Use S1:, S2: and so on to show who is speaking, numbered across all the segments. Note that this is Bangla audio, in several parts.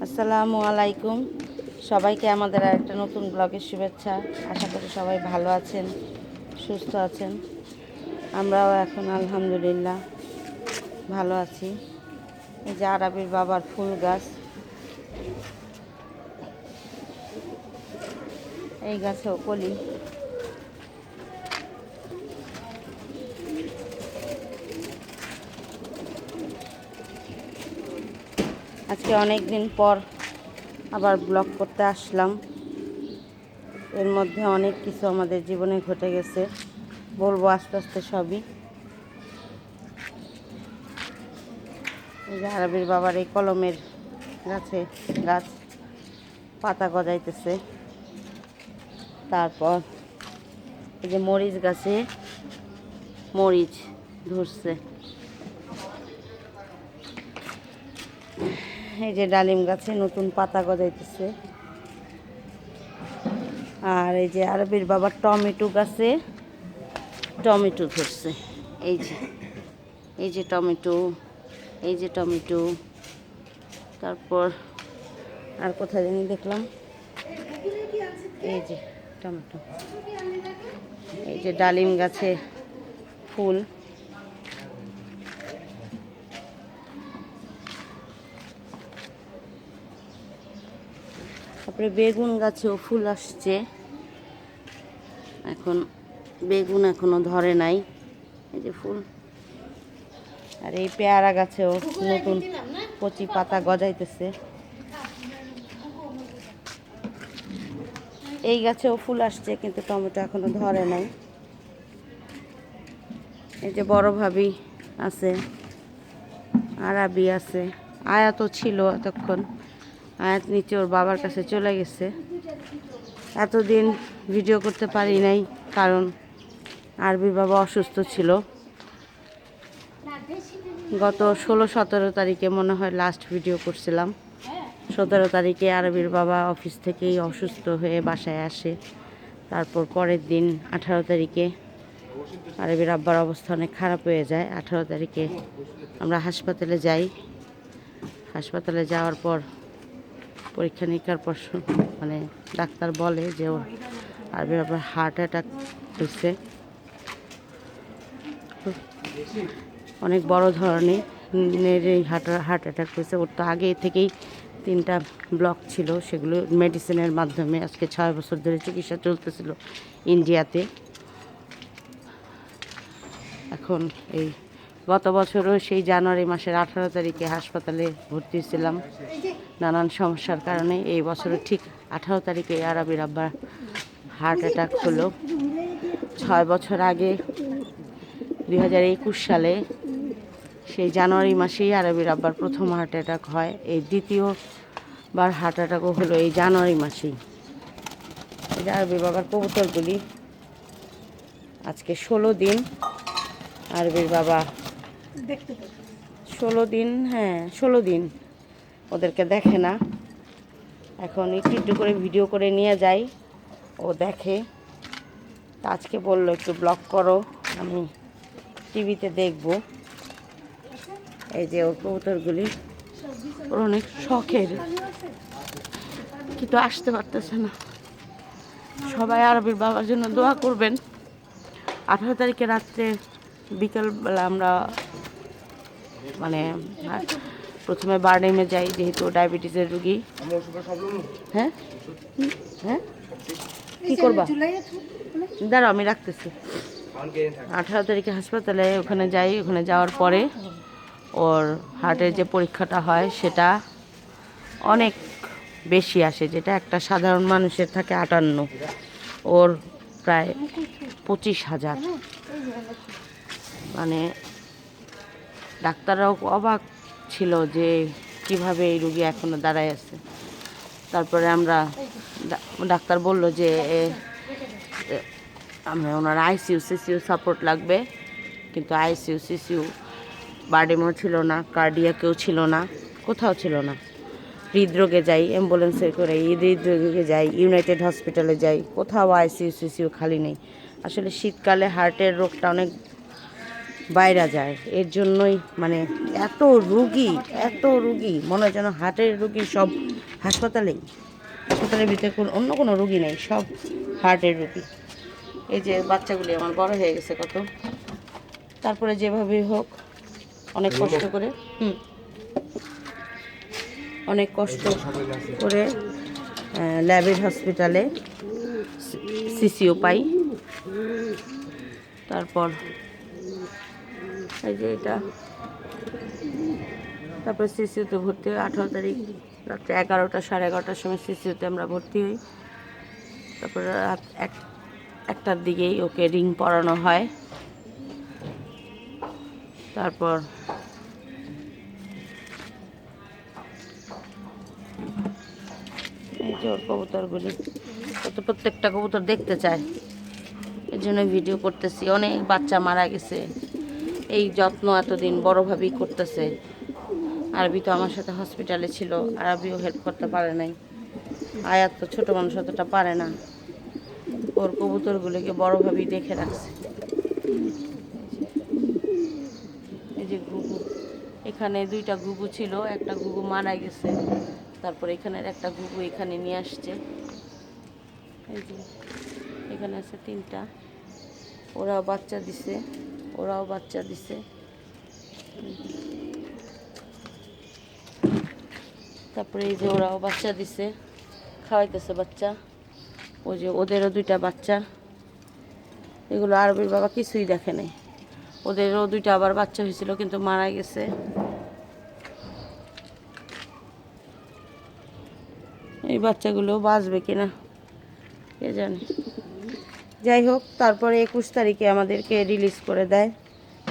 S1: আসসালামু আলাইকুম সবাইকে আমাদের আরেকটা নতুন ব্লগের শুভেচ্ছা। আশা করি সবাই ভালো আছেন, সুস্থ আছেন। আমরাও এখন আলহামদুলিল্লাহ ভালো আছি। এই যে আরবির বাবার ফুল গাছ, এই গাছেও কলি। আজকে অনেক দিন পর আবার ব্লগ করতে আসলাম। এর মধ্যে অনেক কিছু আমাদের জীবনে ঘটে গেছে, বলবো আস্তে আস্তে সবই। এই যে আরবির বাবার এই কলমের গাছ পাতা গজাইতেছে। তারপর এই যে মরিচ গাছে মরিচ ধরছে। এই যে ডালিম গাছে নতুন পাতা গজাইতেছে। আর এই যে আরবির বাবার টমেটো গাছে টমেটো ধরছে। এই যে টমেটো। তারপর আর কোথায় জানি দেখলাম, এই যে টমেটো। এই যে ডালিম গাছে ফুল। তারপরে বেগুন গাছেও ফুল আসছে। এখন বেগুন এখনো ধরে নাই, এই যে ফুল। আর এই পেয়ারা গাছেও নতুন কচি পাতা গজাইতেছে। এই গাছেও ফুল আসছে, কিন্তু টমেটো এখনো ধরে নাই। এই যে বড় ভাবি আছে, আরবি আছে, আয়াতও ছিল এতক্ষণ। আয়াত নিচে ওর বাবার কাছে চলে গেছে। এতদিন ভিডিও করতে পারি নাই, কারণ আরবির বাবা অসুস্থ ছিল। গত 16-17 তারিখে মনে হয় লাস্ট ভিডিও করছিলাম। 17 তারিখে আরবির বাবা অফিস থেকেই অসুস্থ হয়ে বাসায় আসে। তারপর পরের দিন 18 তারিখে আরবির আব্বার অবস্থা অনেক খারাপ হয়ে যায়। 18 তারিখে আমরা হাসপাতালে যাই। হাসপাতালে যাওয়ার পর পরীক্ষা নিরীক্ষার পর মানে ডাক্তার বলে যে ওর আরবির আব্বার হার্ট অ্যাটাক হয়েছে, অনেক বড় ধরনের এই হার্ট অ্যাটাক হয়েছে। ওর তো আগে থেকেই 3টা ব্লক ছিল, সেগুলো মেডিসিনের মাধ্যমে আজকে 6 বছর ধরে চিকিৎসা চলতেছিল ইন্ডিয়াতে। এখন এই গত বছরও সেই জানুয়ারি মাসের 18 তারিখে হাসপাতালে ভর্তি ছিলাম নানান সমস্যার কারণে। এই বছরও ঠিক 18 তারিখে আরবির আব্বার হার্ট অ্যাটাক হলো। 6 বছর আগে 2021 সালে সেই জানুয়ারি মাসেই আরবির আব্বার প্রথম হার্ট অ্যাটাক হয়। এই দ্বিতীয়বার হার্ট অ্যাটাকও হলো এই জানুয়ারি মাসেই। এই যে আরবির বাবার কবুতরগুলি আজকে 16 দিন আরবির বাবা 16 দিন, 16 দিন ওদেরকে দেখে না। এখন একটু একটু করে ভিডিও করে নিয়ে যাই, ও দেখে। আজকে বললো একটু ব্লগ করো, আমি টিভিতে দেখবো। এই যে ওর কবুতরগুলি ওর অনেক শখের, কিন্তু আসতে পারতেছে না। সবাই আরবির বাবার জন্য দোয়া করবেন। 18 তারিখে রাত্রে বিকেলবেলা আমরা মানে প্রথমে বারডেমে যাই, যেহেতু ডায়াবেটিসের রুগী। হ্যাঁ হ্যাঁ কী করবা, দাঁড়াও আমি রাখতেছি। 18 তারিখে হাসপাতালে ওখানে যাই। ওখানে যাওয়ার পরে ওর হার্টের যে পরীক্ষাটা হয় সেটা অনেক বেশি আসে, যেটা একটা সাধারণ মানুষের থাকে 58, ওর প্রায় 25,000। মানে ডাক্তাররাও অবাক ছিল যে কিভাবে এই রুগী এখনো দাঁড়ায় আছে। তারপরে ডাক্তার বলল যে আমরা ওনার আইসিইউ সিসিইউ সাপোর্ট লাগবে, কিন্তু আইসিইউ সিসিইউ বারডেমও ছিল না, কার্ডিয়াকেও ছিল না, কোথাও ছিল না। হৃদরোগে যাই অ্যাম্বুলেন্সে করে, হৃদরোগে যাই ইউনাইটেড হসপিটালে যাই, কোথাও আইসিইউ সিসিইউ খালি নেই। আসলে শীতকালে হার্টের রোগটা অনেক বাইরে যায়। এর জন্যই মানে এত রুগী মনে হয় যেন হার্টের রুগী সব হাসপাতালের ভিতরে অন্য কোনো রুগী নেই, সব হার্টের রুগী। এই যে বাচ্চাগুলি আমার বড় হয়ে গেছে কত, তারপরে যেভাবেই হোক অনেক কষ্ট করে ল্যাবের হসপিটালে সিসিও পাই। তারপর এই যে এটা, তারপরে সিসিউতে ভর্তি হই 18 তারিখ রাত্রে 11টা 11:30টার সময় সিসিউতে আমরা ভর্তি হই। তারপরে রাত 1টার দিকেই ওকে রিং পরানো হয়। তারপর এই যে ওর কবুতরগুলি, ও তো প্রত্যেকটা কবুতর দেখতে চায়, এর জন্য ভিডিও করতেছি। অনেক বাচ্চা মারা গেছে, এই যত্ন এতদিন বড়োভাবেই করতেছে। আরবি তো আমার সাথে হসপিটালে ছিল, আরবিও হেল্প করতে পারে নাই। আয়াত তো ছোটো মানুষ অতটা পারে না, ওর কবুতরগুলিকে বড়োভাবেই দেখে রাখছে। এই যে ঘুঘু, এখানে 2টা ঘুঘু ছিল, একটা ঘুঘু মারা গেছে, তারপর এখানের একটা ঘুঘু এখানে নিয়ে আসছে। এই যে এখানে আছে 3টা, ওরাও বাচ্চা দিছে। তারপরে এই যে ওরাও বাচ্চা দিছে, খাওয়াইতেছে বাচ্চা। ওই যে ওদেরও 2টা বাচ্চা, এগুলো আরবির বাবা কিছুই দেখে নাই। ওদেরও 2টা আবার বাচ্চা হয়েছিল কিন্তু মারা গেছে। এই বাচ্চাগুলো বাঁচবে কিনা কে জানে। যাই হোক, তারপরে 21 তারিখে আমাদেরকে রিলিজ করে দেয়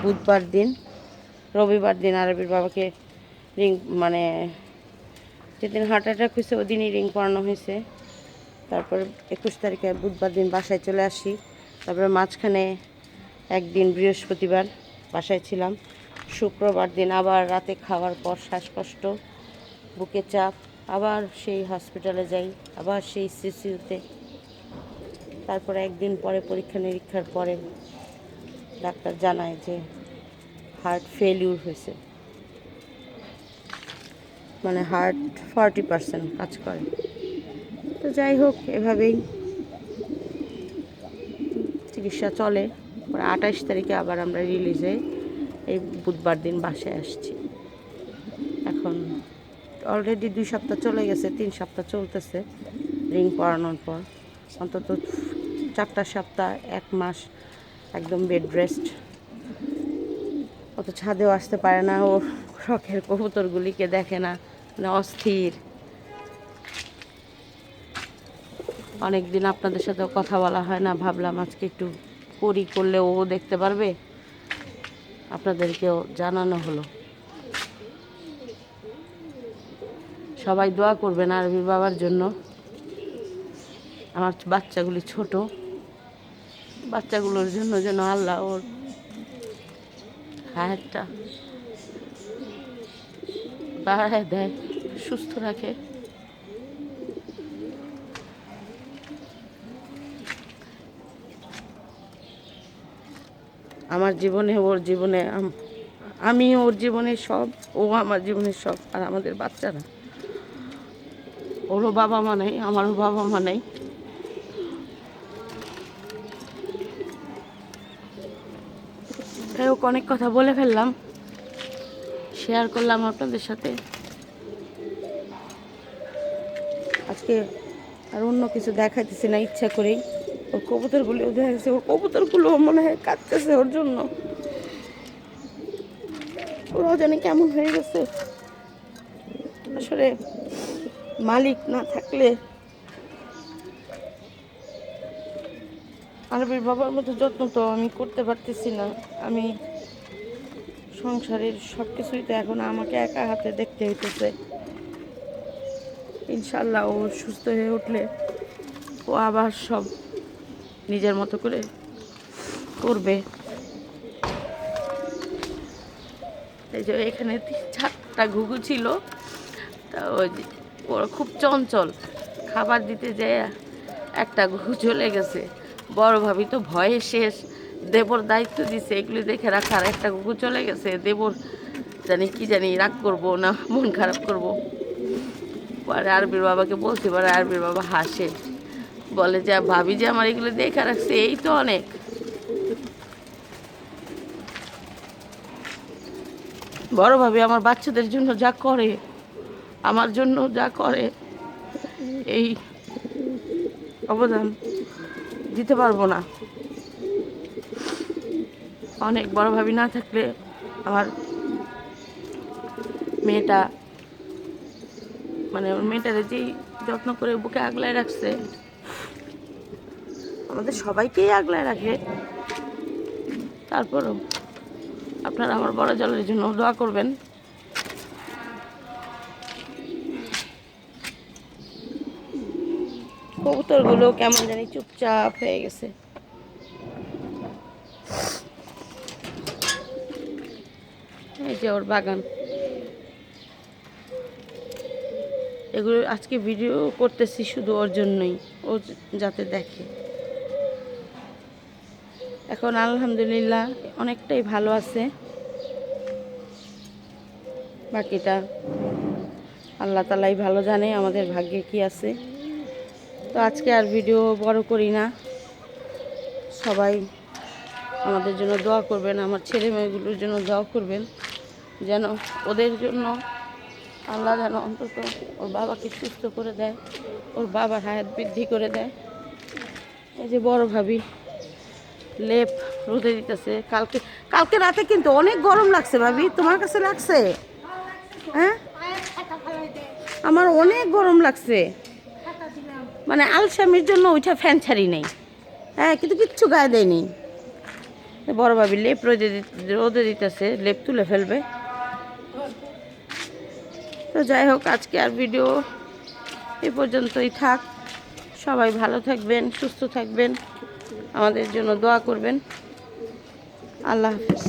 S1: বুধবার দিন। রবিবার দিন আরবির বাবাকে রিং মানে যেদিন হার্ট অ্যাটাক হয়েছে ওই দিনই রিং পরানো হয়েছে। তারপর 21 তারিখে বুধবার দিন বাসায় চলে আসি। তারপরে মাঝখানে একদিন বৃহস্পতিবার বাসায় ছিলাম। শুক্রবার দিন আবার রাতে খাওয়ার পর শ্বাসকষ্ট, বুকে চাপ, আবার সেই হসপিটালে যাই, আবার সেই সিসিউতে। তারপরে একদিন পরে পরীক্ষা নিরীক্ষার পরে ডাক্তার জানায় যে হার্ট ফেলিউর হয়েছে, মানে হার্ট 40% কাজ করে। তো যাই হোক, এভাবেই চিকিৎসা চলে। পরে 28 তারিখে আবার আমরা রিলিজে এই বুধবার দিন বাসায় আসছি। এখন অলরেডি 2 সপ্তাহ চলে গেছে, 3 সপ্তাহ চলতেছে রিং পরানোর পর। অন্তত 4টা সপ্তাহ 1 মাস একদম বেড রেস্ট। অত ছাদেও আসতে পারে না, ও শখের কবুতরগুলিকে দেখে না, মানে অস্থির। অনেক দিন আপনাদের সাথেও কথা বলা হয় না, ভাবলাম আজকে একটু করলে ও দেখতে পারবে, আপনাদেরকেও জানানো হলো। সবাই দোয়া করবেন আরবির বাবার জন্য। আমার বাচ্চাগুলি ছোট, বাচ্চাগুলোর জন্য যেন আল্লাহ ওর হায়াতটা বাড়ায় দেয়, সুস্থ রাখে। আমার জীবনে, ওর জীবনে, আমি ওর জীবনের সব, ও আমার জীবনের সব। আর আমাদের বাচ্চারা, ওরও বাবা মা নেই, আমারও বাবা মা নেই। তাই ওকে অনেক কথা বলে ফেললাম, শেয়ার করলাম আপনাদের সাথে। আজকে আর অন্য কিছু দেখাইতেছি না ইচ্ছা করেই। ওর কবুতরগুলিও দেখা গেছে, ওর কবুতরগুলো মনে হয় কাঁদতেছে ওর জন্য। ওরাও জানি কেমন হয়ে গেছে। আসলে মালিক না থাকলে আরবির বাবার মতো যত্ন তো আমি করতে পারতেছি না। আমি সংসারের সব কিছুই তো এখন আমাকে একা হাতে দেখতে হইতেছে। ইনশাল্লাহ ও সুস্থ হয়ে উঠলে ও আবার সব নিজের মতো করে করবে। এই যে এখানে 4টা ঘুঘু ছিল, তা ওই ওরা খুব চঞ্চল, খাবার দিতে যেয়ে একটা ঘুঘু চলে গেছে। বড় ভাবি তো ভয়ে শেষ, দেবর দায়িত্ব দিছে এগুলি দেখে রাখার। একটা কুকুর চলে গেছে, দেবর জানি রাগ করবো না মন খারাপ করবো। পরে আরবির বাবাকে বলছি, পরে আরবির বাবা হাসে, বলে যে ভাবি যে আমার এগুলো দেখে রাখছে এই তো অনেক। বড় ভাবি আমার বাচ্চাদের জন্য যা করে, আমার জন্য যা করে, এই অবদান দিতে পারবো না। অনেক বড় ভাবি না থাকলে আমার মেয়েটা, মানে আমার মেয়েটারে যেই যত্ন করে বুকে আগলায় রাখছে, আমাদের সবাইকেই আগলায় রাখে। তারপরও আপনারা আমার বড় জলের জন্য দোয়া করবেন। কবুতরগুলো কেমন জানি চুপচাপ হয়ে গেছে। এই যে ওর বাগান, এগুলো আজকে ভিডিও করতেছি শুধু ওর জন্যই, ও যাতে দেখে। এখন আলহামদুলিল্লাহ অনেকটাই ভালো আছে, বাকিটা আল্লাহ তালাই ভালো জানে আমাদের ভাগ্যে কি আছে। তো আজকে আর ভিডিও বড় করি না, সবাই আমাদের জন্য দোয়া করবেন, আমার ছেলে মেয়েগুলোর জন্য দোয়া করবেন, যেন ওদের জন্য আল্লাহ যেন অন্তত ওর বাবাকে সুস্থ করে দেয়, ওর বাবার হায়াত বৃদ্ধি করে দেয়। এই যে বড় ভাবি লেপ রোদে দিতেছে। কালকে রাতে কিন্তু অনেক গরম লাগছে ভাবি, তোমার কাছে লাগছে? হ্যাঁ, আমার অনেক গরম লাগছে, মানে আলসামির জন্য ওইটা ফ্যান ছাড়ি নেই। হ্যাঁ, কিন্তু কিচ্ছু গায়ে দেয়নি। বড় ভাবি লেপ রোদে দিতেছে, লেপ তুলে ফেলবে। তো যাই হোক, আজকে আর ভিডিও এ পর্যন্তই থাক। সবাই ভালো থাকবেন, সুস্থ থাকবেন, আমাদের জন্য দোয়া করবেন। আল্লাহ হাফেজ।